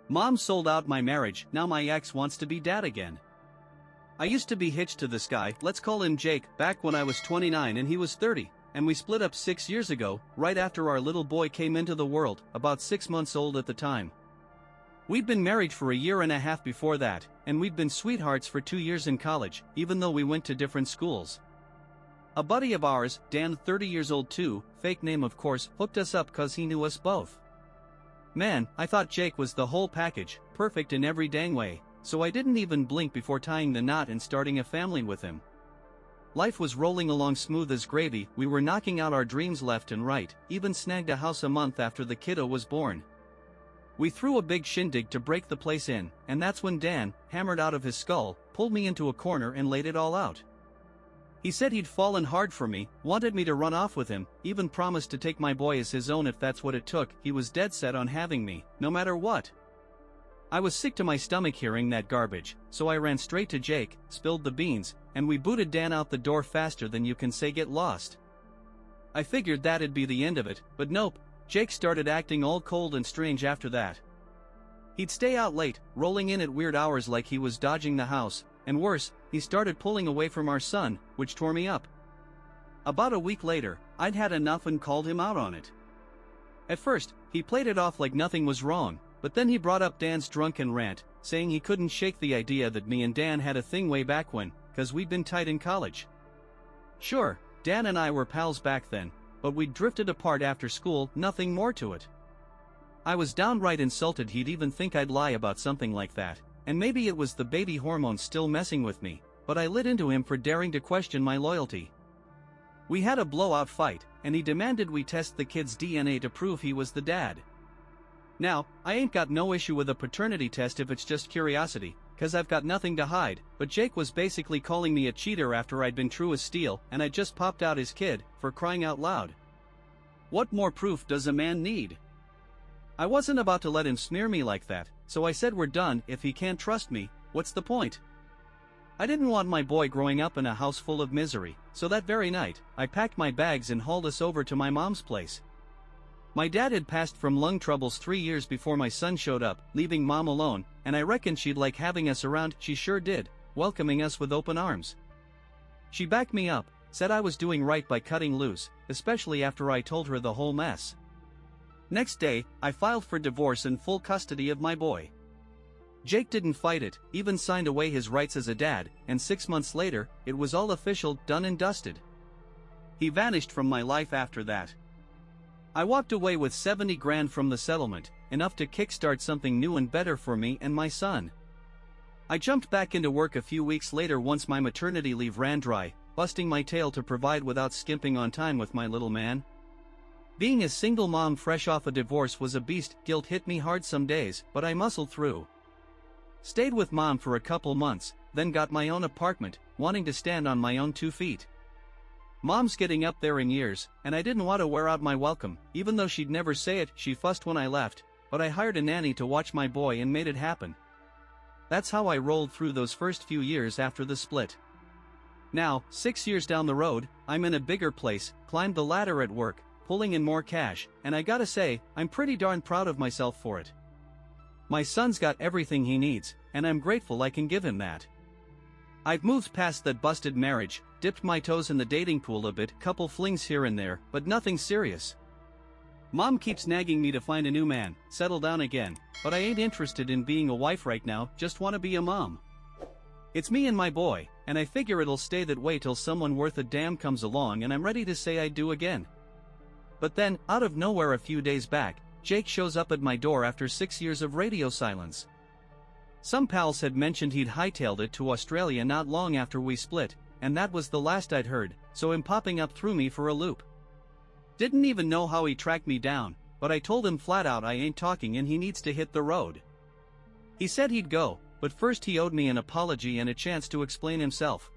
Mom sold out my marriage, now my ex wants to be dad again. I used to be hitched to this guy, let's call him Jake, back when I was 29 and he was 30, and we split up 6 years ago, right after our little boy came into the world, about 6 months old at the time. We'd been married for a year and a half before that, and we'd been sweethearts for 2 years in college, even though we went to different schools. A buddy of ours, Dan 30 years old too, fake name of course, hooked us up cause he knew us both. Man, I thought Jake was the whole package, perfect in every dang way, so I didn't even blink before tying the knot and starting a family with him. Life was rolling along smooth as gravy, we were knocking out our dreams left and right, even snagged a house a month after the kiddo was born. We threw a big shindig to break the place in, and that's when Dan, hammered out of his skull, pulled me into a corner and laid it all out. He said he'd fallen hard for me, wanted me to run off with him, even promised to take my boy as his own if that's what it took. He was dead set on having me, no matter what. I was sick to my stomach hearing that garbage, so I ran straight to Jake, spilled the beans, and we booted Dan out the door faster than you can say get lost. I figured that'd be the end of it, but nope, Jake started acting all cold and strange after that. He'd stay out late, rolling in at weird hours like he was dodging the house, and worse, he started pulling away from our son, which tore me up. About a week later, I'd had enough and called him out on it. At first, he played it off like nothing was wrong, but then he brought up Dan's drunken rant, saying he couldn't shake the idea that me and Dan had a thing way back when, cause we'd been tight in college. Sure, Dan and I were pals back then, but we'd drifted apart after school, nothing more to it. I was downright insulted he'd even think I'd lie about something like that, and maybe it was the baby hormones still messing with me, but I lit into him for daring to question my loyalty. We had a blowout fight, and he demanded we test the kid's DNA to prove he was the dad. Now, I ain't got no issue with a paternity test if it's just curiosity, cause I've got nothing to hide, but Jake was basically calling me a cheater after I'd been true as steel and I'd just popped out his kid, for crying out loud. What more proof does a man need? I wasn't about to let him smear me like that, so I said we're done. If he can't trust me, what's the point? I didn't want my boy growing up in a house full of misery, so that very night, I packed my bags and hauled us over to my mom's place. My dad had passed from lung troubles 3 years before my son showed up, leaving mom alone, and I reckoned she'd like having us around. She sure did, welcoming us with open arms. She backed me up, said I was doing right by cutting loose, especially after I told her the whole mess. Next day, I filed for divorce and full custody of my boy. Jake didn't fight it, even signed away his rights as a dad, and 6 months later, it was all official, done and dusted. He vanished from my life after that. I walked away with 70 grand from the settlement, enough to kickstart something new and better for me and my son. I jumped back into work a few weeks later once my maternity leave ran dry, busting my tail to provide without skimping on time with my little man. Being a single mom fresh off a divorce was a beast. Guilt hit me hard some days, but I muscled through. Stayed with mom for a couple months, then got my own apartment, wanting to stand on my own 2 feet. Mom's getting up there in years, and I didn't want to wear out my welcome. Even though she'd never say it, she fussed when I left, but I hired a nanny to watch my boy and made it happen. That's how I rolled through those first few years after the split. Now, 6 years down the road, I'm in a bigger place, climbed the ladder at work, pulling in more cash, and I gotta say, I'm pretty darn proud of myself for it. My son's got everything he needs, and I'm grateful I can give him that. I've moved past that busted marriage, dipped my toes in the dating pool a bit, couple flings here and there, but nothing serious. Mom keeps nagging me to find a new man, settle down again, but I ain't interested in being a wife right now, just wanna be a mom. It's me and my boy, and I figure it'll stay that way till someone worth a damn comes along and I'm ready to say I do again. But then, out of nowhere a few days back, Jake shows up at my door after 6 years of radio silence. Some pals had mentioned he'd hightailed it to Australia not long after we split, and that was the last I'd heard, so him popping up threw me for a loop. Didn't even know how he tracked me down, but I told him flat out I ain't talking and he needs to hit the road. He said he'd go, but first he owed me an apology and a chance to explain himself.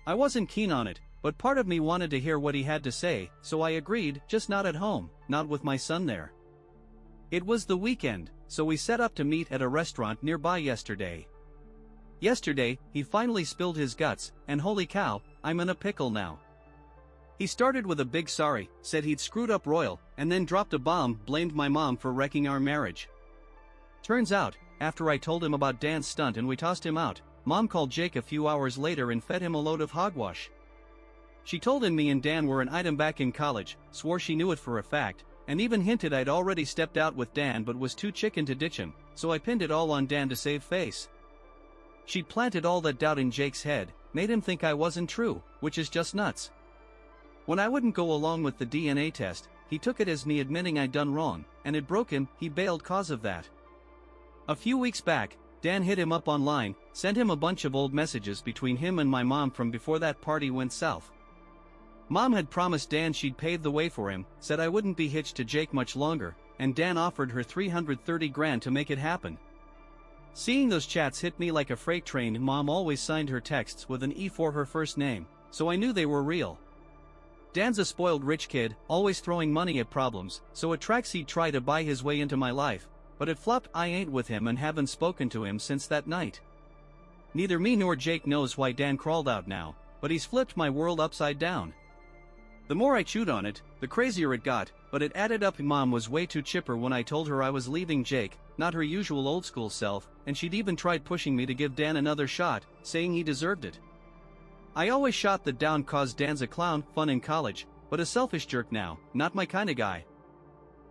I wasn't keen on it, but part of me wanted to hear what he had to say, so I agreed, just not at home, not with my son there. It was the weekend, so we set up to meet at a restaurant nearby yesterday. Yesterday, he finally spilled his guts, and holy cow, I'm in a pickle now. He started with a big sorry, said he'd screwed up royal, and then dropped a bomb, blamed my mom for wrecking our marriage. Turns out, after I told him about Dan's stunt and we tossed him out, Mom called Jake a few hours later and fed him a load of hogwash. She told him me and Dan were an item back in college, swore she knew it for a fact, and even hinted I'd already stepped out with Dan but was too chicken to ditch him, so I pinned it all on Dan to save face. She'd planted all that doubt in Jake's head, made him think I wasn't true, which is just nuts. When I wouldn't go along with the DNA test, he took it as me admitting I'd done wrong, and it broke him. He bailed cause of that. A few weeks back, Dan hit him up online, sent him a bunch of old messages between him and my mom from before that party went south. Mom had promised Dan she'd pave the way for him, said I wouldn't be hitched to Jake much longer, and Dan offered her $330,000 to make it happen. Seeing those chats hit me like a freight train. Mom always signed her texts with an E for her first name, so I knew they were real. Dan's a spoiled rich kid, always throwing money at problems, so it tracks he'd try to buy his way into my life, but it flopped. I ain't with him and haven't spoken to him since that night. Neither me nor Jake knows why Dan crawled out now, but he's flipped my world upside down. The more I chewed on it, the crazier it got, but it added up. Mom was way too chipper when I told her I was leaving Jake, not her usual old school self, and she'd even tried pushing me to give Dan another shot, saying he deserved it. I always shot that down cause Dan's a clown, fun in college, but a selfish jerk now, not my kinda guy.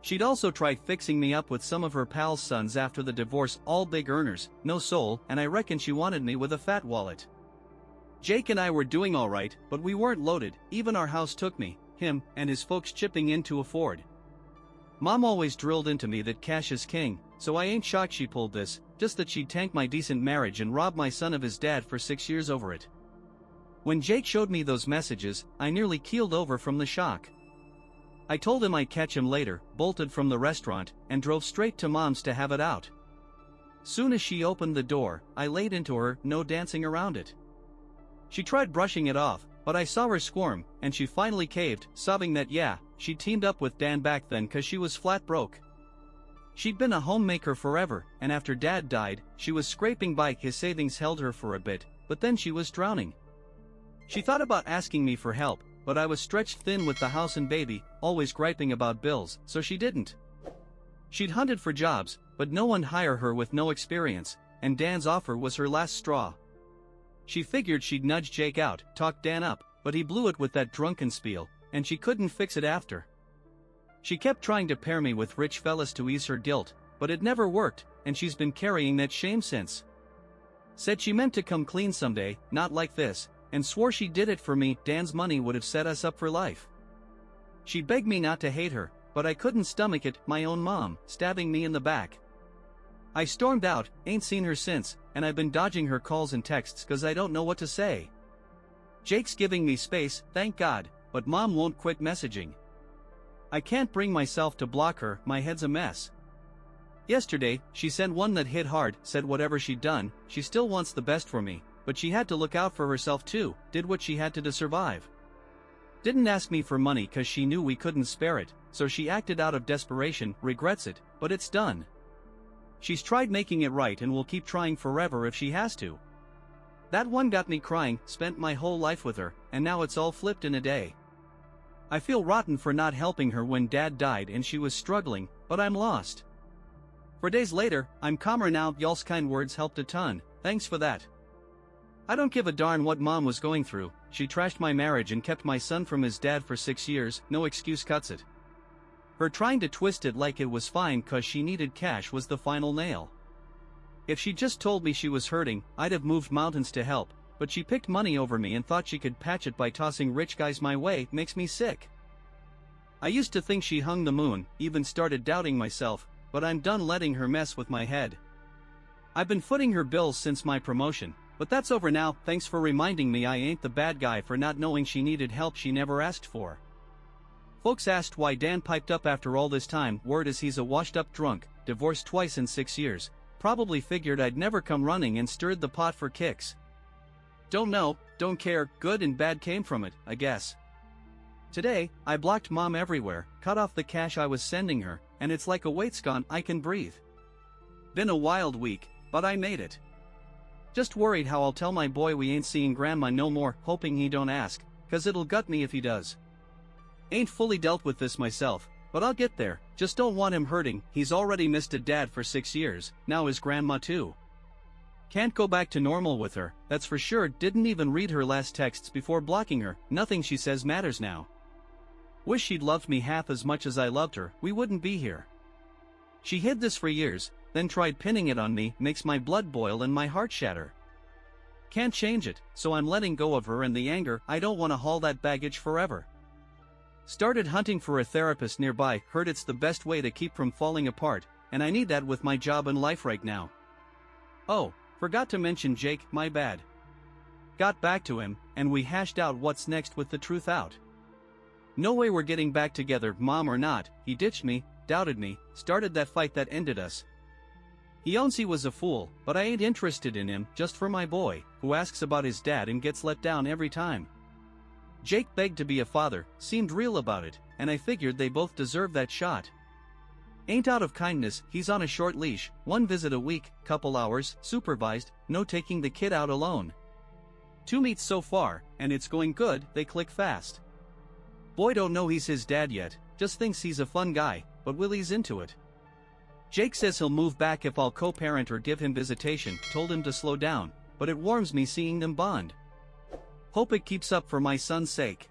She'd also tried fixing me up with some of her pals' sons after the divorce, all big earners, no soul, and I reckon she wanted me with a fat wallet. Jake and I were doing alright, but we weren't loaded. Even our house took me, him, and his folks chipping in to afford. Mom always drilled into me that cash is king, so I ain't shocked she pulled this, just that she'd tank my decent marriage and rob my son of his dad for 6 years over it. When Jake showed me those messages, I nearly keeled over from the shock. I told him I'd catch him later, bolted from the restaurant, and drove straight to Mom's to have it out. Soon as she opened the door, I laid into her, no dancing around it. She tried brushing it off, but I saw her squirm, and she finally caved, sobbing that she'd teamed up with Dan back then cause she was flat broke. She'd been a homemaker forever, and after Dad died, she was scraping by. His savings held her for a bit, but then she was drowning. She thought about asking me for help, but I was stretched thin with the house and baby, always griping about bills, so she didn't. She'd hunted for jobs, but no one'd hire her with no experience, and Dan's offer was her last straw. She figured she'd nudge Jake out, talk Dan up, but he blew it with that drunken spiel, and she couldn't fix it after. She kept trying to pair me with rich fellas to ease her guilt, but it never worked, and she's been carrying that shame since. Said she meant to come clean someday, not like this, and swore she did it for me. Dan's money would have set us up for life. She begged me not to hate her, but I couldn't stomach it, my own mom, stabbing me in the back. I stormed out, ain't seen her since, and I've been dodging her calls and texts cause I don't know what to say. Jake's giving me space, thank God, but Mom won't quit messaging. I can't bring myself to block her, my head's a mess. Yesterday, she sent one that hit hard, said whatever she'd done, she still wants the best for me, but she had to look out for herself too, did what she had to survive. Didn't ask me for money cause she knew we couldn't spare it, so she acted out of desperation, regrets it, but it's done. She's tried making it right and will keep trying forever if she has to. That one got me crying, spent my whole life with her, and now it's all flipped in a day. I feel rotten for not helping her when Dad died and she was struggling, but I'm lost. For days later, I'm calmer now. Y'all's kind words helped a ton, thanks for that. I don't give a darn what Mom was going through. She trashed my marriage and kept my son from his dad for 6 years, no excuse cuts it. Her trying to twist it like it was fine cause she needed cash was the final nail. If she just told me she was hurting, I'd have moved mountains to help, but she picked money over me and thought she could patch it by tossing rich guys my way. Makes me sick. I used to think she hung the moon, even started doubting myself, but I'm done letting her mess with my head. I've been footing her bills since my promotion, but that's over now. Thanks for reminding me I ain't the bad guy for not knowing she needed help she never asked for. Folks asked why Dan piped up after all this time. Word is he's a washed-up drunk, divorced twice in 6 years, probably figured I'd never come running and stirred the pot for kicks. Don't know, don't care, good and bad came from it, I guess. Today, I blocked Mom everywhere, cut off the cash I was sending her, and it's like a weight's gone. I can breathe. Been a wild week, but I made it. Just worried how I'll tell my boy we ain't seeing Grandma no more, hoping he don't ask, cause it'll gut me if he does. Ain't fully dealt with this myself, But I'll get there, just don't want him hurting. He's already missed a dad for 6 years, now his grandma too. Can't go back to normal with her, that's for sure. Didn't even read her last texts before blocking her, nothing she says matters now. Wish she'd loved me half as much as I loved her, we wouldn't be here. She hid this for years, then tried pinning it on me, makes my blood boil and my heart shatter. Can't change it, so I'm letting go of her and the anger. I don't want to haul that baggage forever. Started hunting for a therapist nearby, heard it's the best way to keep from falling apart, and I need that with my job and life right now. Oh, forgot to mention Jake, my bad. Got back to him, and we hashed out what's next with the truth out. No way we're getting back together, mom or not. He ditched me, doubted me, started that fight that ended us. He owns he was a fool, but I ain't interested in him, just for my boy, who asks about his dad and gets let down every time. Jake begged to be a father, seemed real about it, and I figured they both deserve that shot. Ain't out of kindness, he's on a short leash, 1 visit a week, couple hours, supervised, no taking the kid out alone. 2 meets so far, and it's going good, they click fast. Boy don't know he's his dad yet, just thinks he's a fun guy, but Willie's into it. Jake says he'll move back if I'll co-parent or give him visitation, told him to slow down, but it warms me seeing them bond. Hope it keeps up for my son's sake.